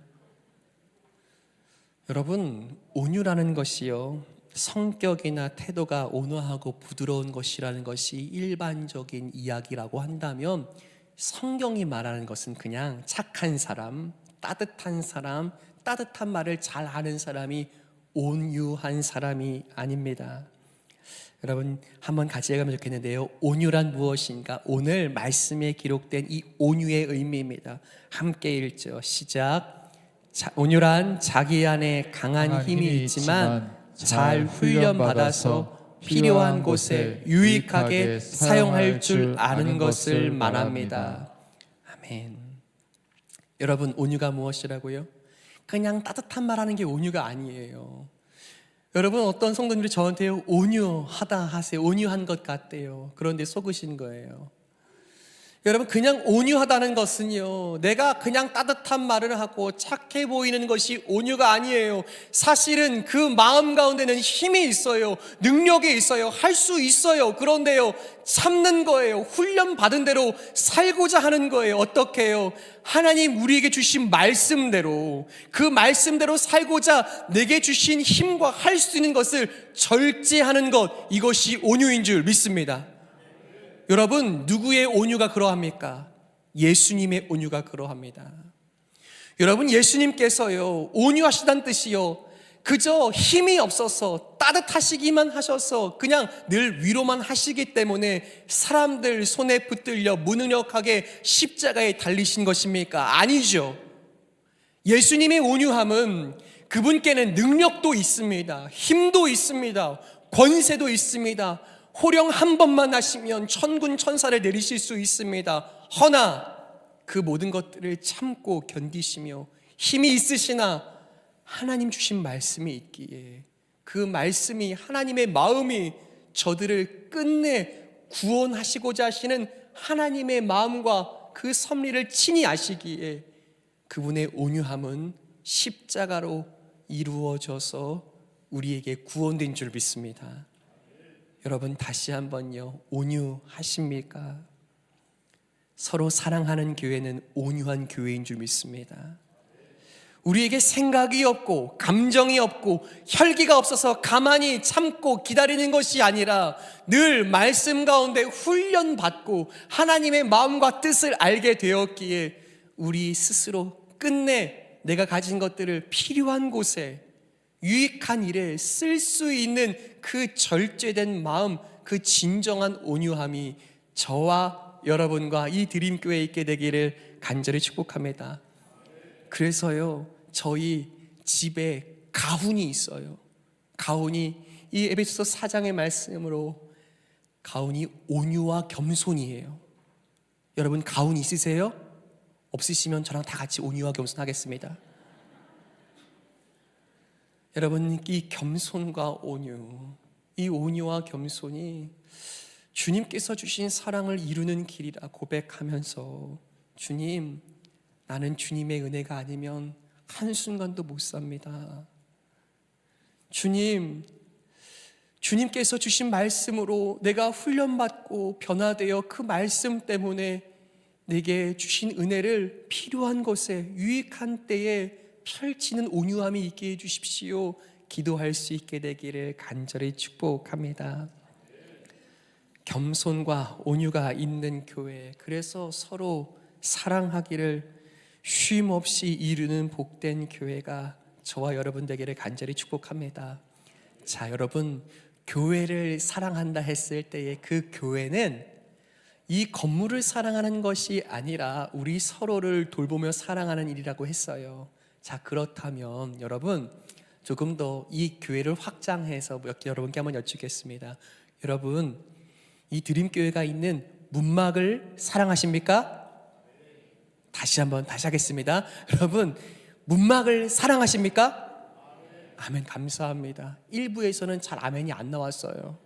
여러분, 온유라는 것이요, 성격이나 태도가 온화하고 부드러운 것이라는 것이 일반적인 이야기라고 한다면, 성경이 말하는 것은 그냥 착한 사람, 따뜻한 사람, 따뜻한 말을 잘 하는 사람이 온유한 사람이 아닙니다. 여러분, 한번 같이 읽으면 좋겠는데요, 온유란 무엇인가? 오늘 말씀에 기록된 이 온유의 의미입니다. 함께 읽죠. 시작. 온유란 자기 안에 강한 힘이 있지만 잘 훈련받아서 필요한 곳에 유익하게 사용할 줄 아는 것을 말합니다. 아멘. 여러분, 온유가 무엇이라고요? 그냥 따뜻한 말하는 게 온유가 아니에요. 여러분, 어떤 성도님들이 저한테 온유하다 하세요. 온유한 것 같대요. 그런데 속으신 거예요. 여러분, 그냥 온유하다는 것은요, 내가 그냥 따뜻한 말을 하고 착해 보이는 것이 온유가 아니에요. 사실은 그 마음 가운데는 힘이 있어요. 능력이 있어요. 할 수 있어요. 그런데요, 참는 거예요. 훈련받은 대로 살고자 하는 거예요. 어떻게 해요? 하나님 우리에게 주신 말씀대로, 그 말씀대로 살고자 내게 주신 힘과 할 수 있는 것을 절제하는 것, 이것이 온유인 줄 믿습니다. 여러분, 누구의 온유가 그러합니까? 예수님의 온유가 그러합니다. 여러분, 예수님께서요, 온유하시다는 뜻이요, 그저 힘이 없어서 따뜻하시기만 하셔서 그냥 늘 위로만 하시기 때문에 사람들 손에 붙들려 무능력하게 십자가에 달리신 것입니까? 아니죠. 예수님의 온유함은 그분께는 능력도 있습니다. 힘도 있습니다. 권세도 있습니다. 호령 한 번만 하시면 천군 천사를 내리실 수 있습니다. 허나 그 모든 것들을 참고 견디시며 힘이 있으시나 하나님 주신 말씀이 있기에, 그 말씀이, 하나님의 마음이 저들을 끝내 구원하시고자 하시는 하나님의 마음과 그 섭리를 친히 아시기에 그분의 온유함은 십자가로 이루어져서 우리에게 구원된 줄 믿습니다. 여러분, 다시 한번요, 온유하십니까? 서로 사랑하는 교회는 온유한 교회인 줄 믿습니다. 우리에게 생각이 없고 감정이 없고 혈기가 없어서 가만히 참고 기다리는 것이 아니라 늘 말씀 가운데 훈련받고 하나님의 마음과 뜻을 알게 되었기에 우리 스스로 끝내 내가 가진 것들을 필요한 곳에, 유익한 일에 쓸 수 있는 그 절제된 마음, 그 진정한 온유함이 저와 여러분과 이 드림교회에 있게 되기를 간절히 축복합니다. 그래서요, 저희 집에 가훈이 있어요. 가훈이, 이 에베소서 4장의 말씀으로 가훈이 온유와 겸손이에요. 여러분, 가훈 있으세요? 없으시면 저랑 다 같이 온유와 겸손하겠습니다. 여러분, 이 겸손과 온유, 이 온유와 겸손이 주님께서 주신 사랑을 이루는 길이라 고백하면서 주님, 나는 주님의 은혜가 아니면 한순간도 못 삽니다. 주님께서 주신 말씀으로 내가 훈련받고 변화되어 그 말씀 때문에 내게 주신 은혜를 필요한 것에 유익한 때에 펼치는 온유함이 있게 해주십시오. 기도할 수 있게 되기를 간절히 축복합니다. 겸손과 온유가 있는 교회, 그래서 서로 사랑하기를 쉼 없이 이루는 복된 교회가 저와 여러분 되기를 간절히 축복합니다. 자, 여러분, 교회를 사랑한다 했을 때의 그 교회는 이 건물을 사랑하는 것이 아니라 우리 서로를 돌보며 사랑하는 일이라고 했어요. 자, 그렇다면 여러분, 조금 더 이 교회를 확장해서 여러분께 한번 여쭙겠습니다. 여러분, 이 드림교회가 있는 문막을 사랑하십니까? 다시 하겠습니다. 여러분, 문막을 사랑하십니까? 아멘, 감사합니다. 일부에서는 잘 아멘이 안 나왔어요.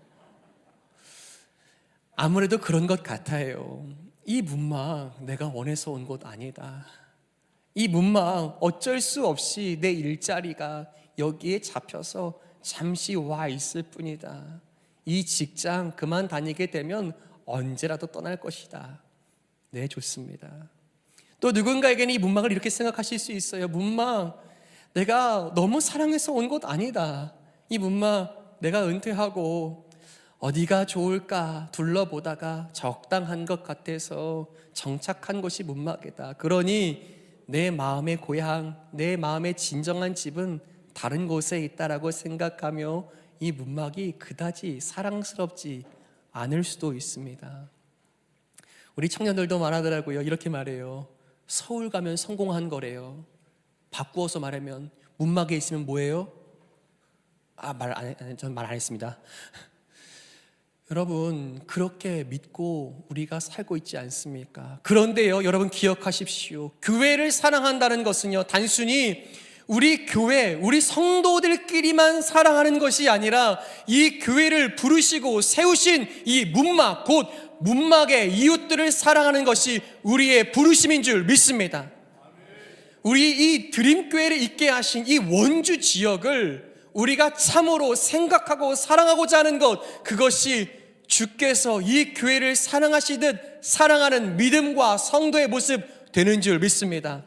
아무래도 그런 것 같아요. 이 문막 내가 원해서 온 곳 아니다. 이 문막 어쩔 수 없이 내 일자리가 여기에 잡혀서 잠시 와 있을 뿐이다. 이 직장 그만 다니게 되면 언제라도 떠날 것이다. 네, 좋습니다. 또 누군가에게는 이 문막을 이렇게 생각하실 수 있어요. 문막 내가 너무 사랑해서 온 곳 아니다. 이 문막 내가 은퇴하고 어디가 좋을까 둘러보다가 적당한 것 같아서 정착한 곳이 문막이다. 그러니 내 마음의 고향, 내 마음의 진정한 집은 다른 곳에 있다라고 생각하며 이 문막이 그다지 사랑스럽지 않을 수도 있습니다. 우리 청년들도 말하더라고요. 이렇게 말해요. 서울 가면 성공한 거래요. 바꾸어서 말하면 문막에 있으면 뭐예요? 전 말 안 했습니다. 여러분, 그렇게 믿고 우리가 살고 있지 않습니까? 그런데요, 여러분 기억하십시오. 교회를 사랑한다는 것은요, 단순히 우리 교회, 우리 성도들끼리만 사랑하는 것이 아니라 이 교회를 부르시고 세우신 이 문막, 곧 문막의 이웃들을 사랑하는 것이 우리의 부르심인 줄 믿습니다. 우리 이 드림교회를 있게 하신 이 원주 지역을 우리가 참으로 생각하고 사랑하고자 하는 것, 그것이 주께서 이 교회를 사랑하시듯 사랑하는 믿음과 성도의 모습 되는 줄 믿습니다.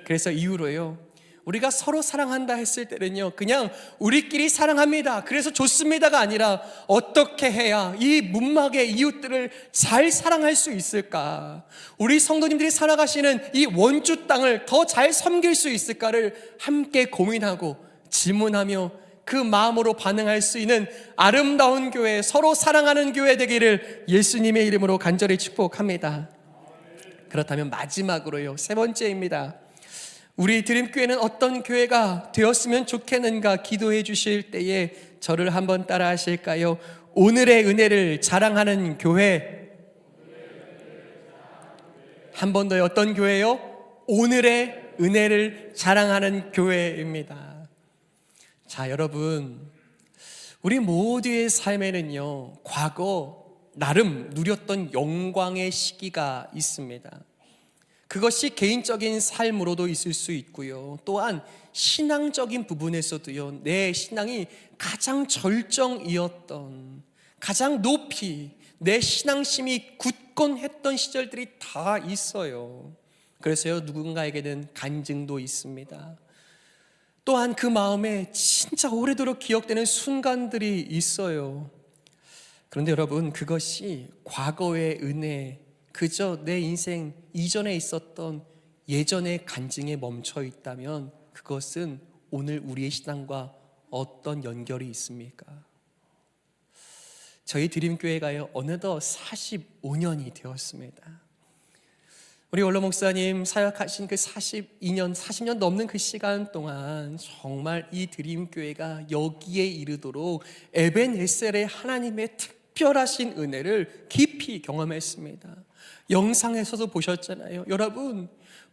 그래서 이후로요, 우리가 서로 사랑한다 했을 때는요, 그냥 우리끼리 사랑합니다, 그래서 좋습니다가 아니라 어떻게 해야 이 문막의 이웃들을 잘 사랑할 수 있을까, 우리 성도님들이 살아가시는 이 원주 땅을 더 잘 섬길 수 있을까를 함께 고민하고 질문하며 그 마음으로 반응할 수 있는 아름다운 교회, 서로 사랑하는 교회 되기를 예수님의 이름으로 간절히 축복합니다. 그렇다면 마지막으로요, 세 번째입니다. 우리 드림교회는 어떤 교회가 되었으면 좋겠는가 기도해 주실 때에 저를 한번 따라 하실까요? 오늘의 은혜를 자랑하는 교회. 한 번 더요. 어떤 교회요? 오늘의 은혜를 자랑하는 교회입니다. 자, 여러분, 우리 모두의 삶에는요, 과거 나름 누렸던 영광의 시기가 있습니다. 그것이 개인적인 삶으로도 있을 수 있고요, 또한 신앙적인 부분에서도요, 내 신앙이 가장 절정이었던, 가장 높이 내 신앙심이 굳건했던 시절들이 다 있어요. 그래서요, 누군가에게는 간증도 있습니다. 또한 그 마음에 진짜 오래도록 기억되는 순간들이 있어요. 그런데 여러분, 그것이 과거의 은혜, 그저 내 인생 이전에 있었던 예전의 간증에 멈춰 있다면 그것은 오늘 우리의 신앙과 어떤 연결이 있습니까? 저희 드림교회가요, 어느덧 45년이 되었습니다. 우리 원로 목사님 사역하신 그 42년, 40년 넘는 그 시간 동안 정말 이 드림교회가 여기에 이르도록 에벤에셀의 하나님의 특별하신 은혜를 깊이 경험했습니다. 영상에서도 보셨잖아요. 여러분,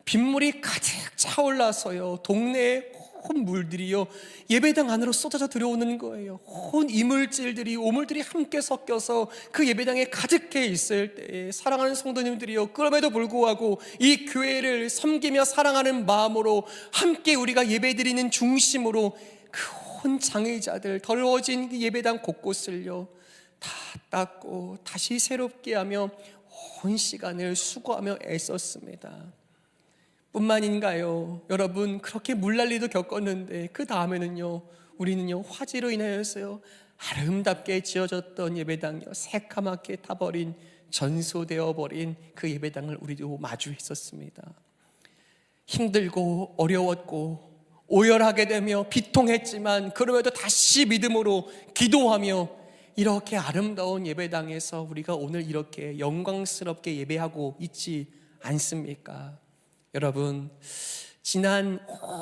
빗물이 가득 차올라서요, 동네에 온 물들이요 예배당 안으로 쏟아져 들어오는 거예요. 온 이물질들이 오물들이 함께 섞여서 그 예배당에 가득해 있을 때에 사랑하는 성도님들이요, 그럼에도 불구하고 이 교회를 섬기며 사랑하는 마음으로 함께 우리가 예배드리는 중심으로 그 온 장애자들 더러워진 그 예배당 곳곳을요 다 닦고 다시 새롭게 하며 온 시간을 수고하며 애썼습니다. 뿐만인가요? 여러분, 그렇게 물난리도 겪었는데 그 다음에는요 우리는요 화재로 인하여서요 아름답게 지어졌던 예배당이요 새카맣게 타버린, 전소되어 버린 그 예배당을 우리도 마주했었습니다. 힘들고 어려웠고 오열하게 되며 비통했지만 그럼에도 다시 믿음으로 기도하며 이렇게 아름다운 예배당에서 우리가 오늘 이렇게 영광스럽게 예배하고 있지 않습니까? 여러분, 지난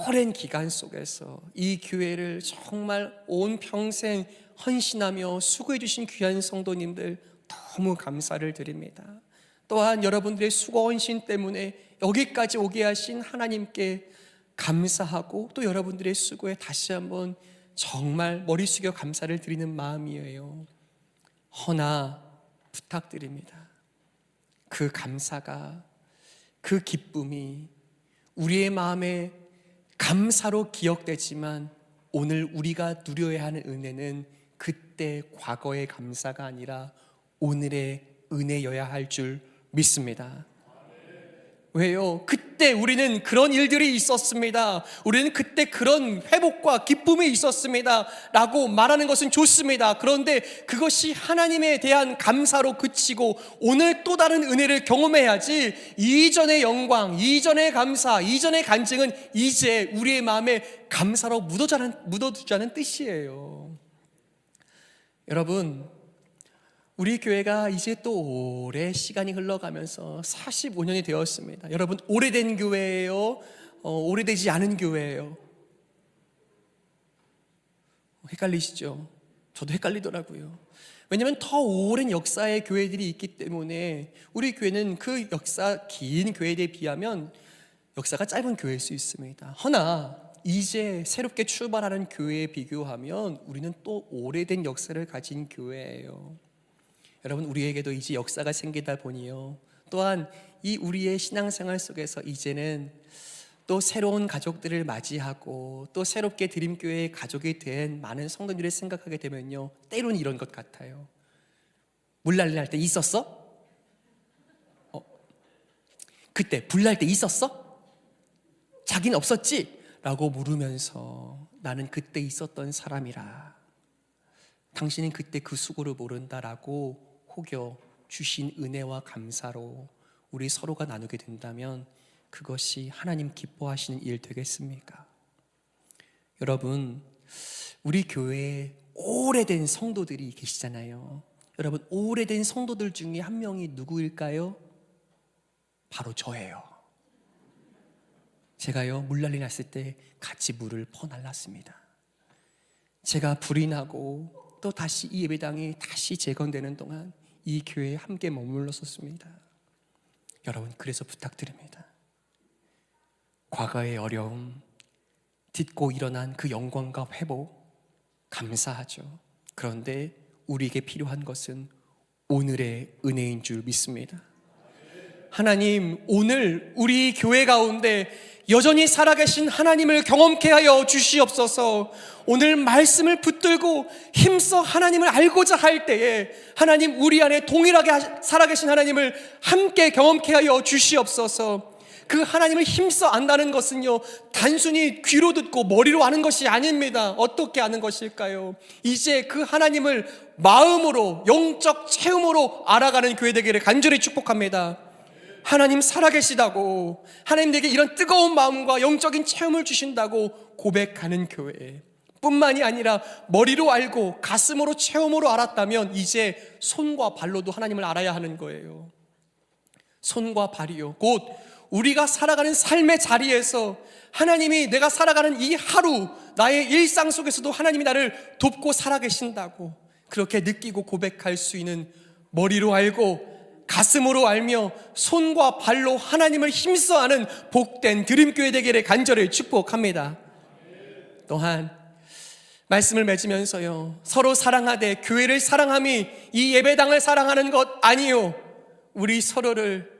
오랜 기간 속에서 이 교회를 정말 온 평생 헌신하며 수고해 주신 귀한 성도님들 너무 감사를 드립니다. 또한 여러분들의 수고 헌신 때문에 여기까지 오게 하신 하나님께 감사하고 또 여러분들의 수고에 다시 한번 정말 머리 숙여 감사를 드리는 마음이에요. 허나 부탁드립니다. 그 감사가, 그 기쁨이 우리의 마음에 감사로 기억되지만 오늘 우리가 누려야 하는 은혜는 그때 과거의 감사가 아니라 오늘의 은혜여야 할 줄 믿습니다. 왜요? 그때 우리는 그런 일들이 있었습니다. 우리는 그때 그런 회복과 기쁨이 있었습니다 라고 말하는 것은 좋습니다. 그런데 그것이 하나님에 대한 감사로 그치고 오늘 또 다른 은혜를 경험해야지 이전의 영광, 이전의 감사, 이전의 간증은 이제 우리의 마음에 감사로 묻어두자는 뜻이에요. 여러분, 우리 교회가 이제 또 오래 시간이 흘러가면서 45년이 되었습니다. 여러분, 오래된 교회예요? 오래되지 않은 교회예요? 헷갈리시죠? 저도 헷갈리더라고요. 왜냐하면 더 오랜 역사의 교회들이 있기 때문에 우리 교회는 그 역사 긴 교회에 비하면 역사가 짧은 교회일 수 있습니다. 허나 이제 새롭게 출발하는 교회에 비교하면 우리는 또 오래된 역사를 가진 교회예요. 여러분, 우리에게도 이제 역사가 생기다 보니요 또한 이 우리의 신앙생활 속에서 이제는 또 새로운 가족들을 맞이하고 또 새롭게 드림교회의 가족이 된 많은 성도들을 생각하게 되면요 때로는 이런 것 같아요. 물난리 날 때 있었어? 그때 불날 때 있었어? 자기는 없었지? 라고 물으면서 나는 그때 있었던 사람이라, 당신은 그때 그 수고를 모른다라고 혹여 주신 은혜와 감사로 우리 서로가 나누게 된다면 그것이 하나님 기뻐하시는 일 되겠습니까? 여러분, 우리 교회에 오래된 성도들이 계시잖아요. 여러분, 오래된 성도들 중에 한 명이 누구일까요? 바로 저예요. 제가요 물난리 났을 때 같이 물을 퍼날랐습니다. 제가 불이 나고 또 다시 이 예배당이 다시 재건되는 동안 이 교회에 함께 머물렀었습니다. 여러분, 그래서 부탁드립니다. 과거의 어려움, 딛고 일어난 그 영광과 회복 감사하죠. 그런데 우리에게 필요한 것은 오늘의 은혜인 줄 믿습니다. 하나님, 오늘 우리 교회 가운데 여전히 살아계신 하나님을 경험케 하여 주시옵소서. 오늘 말씀을 붙들고 힘써 하나님을 알고자 할 때에 하나님, 우리 안에 동일하게 살아계신 하나님을 함께 경험케 하여 주시옵소서. 그 하나님을 힘써 안다는 것은요 단순히 귀로 듣고 머리로 아는 것이 아닙니다. 어떻게 아는 것일까요? 이제 그 하나님을 마음으로, 영적 체험으로 알아가는 교회 되기를 간절히 축복합니다. 하나님 살아계시다고, 하나님 내게 이런 뜨거운 마음과 영적인 체험을 주신다고 고백하는 교회 뿐만이 아니라 머리로 알고 가슴으로 체험으로 알았다면 이제 손과 발로도 하나님을 알아야 하는 거예요. 손과 발이요, 곧 우리가 살아가는 삶의 자리에서 하나님이 내가 살아가는 이 하루 나의 일상 속에서도 하나님이 나를 돕고 살아계신다고 그렇게 느끼고 고백할 수 있는, 머리로 알고 가슴으로 알며 손과 발로 하나님을 힘써 아는 복된 드림교회 되기를 간절히 축복합니다. 또한 말씀을 맺으면서요, 서로 사랑하되 교회를 사랑함이 이 예배당을 사랑하는 것 아니요, 우리 서로를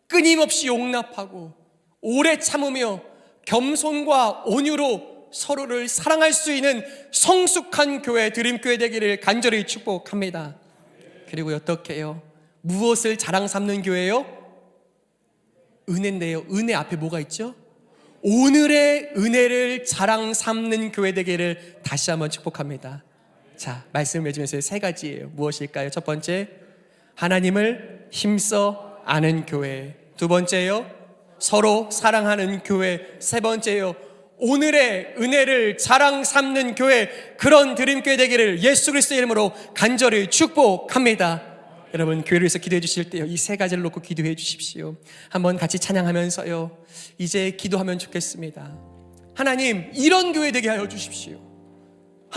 끊임없이 용납하고 오래 참으며 겸손과 온유로 서로를 사랑할 수 있는 성숙한 교회, 드림교회 되기를 간절히 축복합니다. 그리고 어떻게 해요? 무엇을 자랑 삼는 교회요? 은혜인데요. 은혜 앞에 뭐가 있죠? 오늘의 은혜를 자랑 삼는 교회 되기를 다시 한번 축복합니다. 자, 말씀을 맺으면서 세 가지예요. 무엇일까요? 첫 번째, 하나님을 힘써 아는 교회. 두 번째요, 서로 사랑하는 교회. 세 번째요, 오늘의 은혜를 자랑 삼는 교회, 그런 드림교회 되기를 예수 그리스도의 이름으로 간절히 축복합니다. 여러분, 교회를 위해서 기도해 주실 때요, 이 세 가지를 놓고 기도해 주십시오. 한번 같이 찬양하면서요, 이제 기도하면 좋겠습니다. 하나님, 이런 교회 되게 하여 주십시오.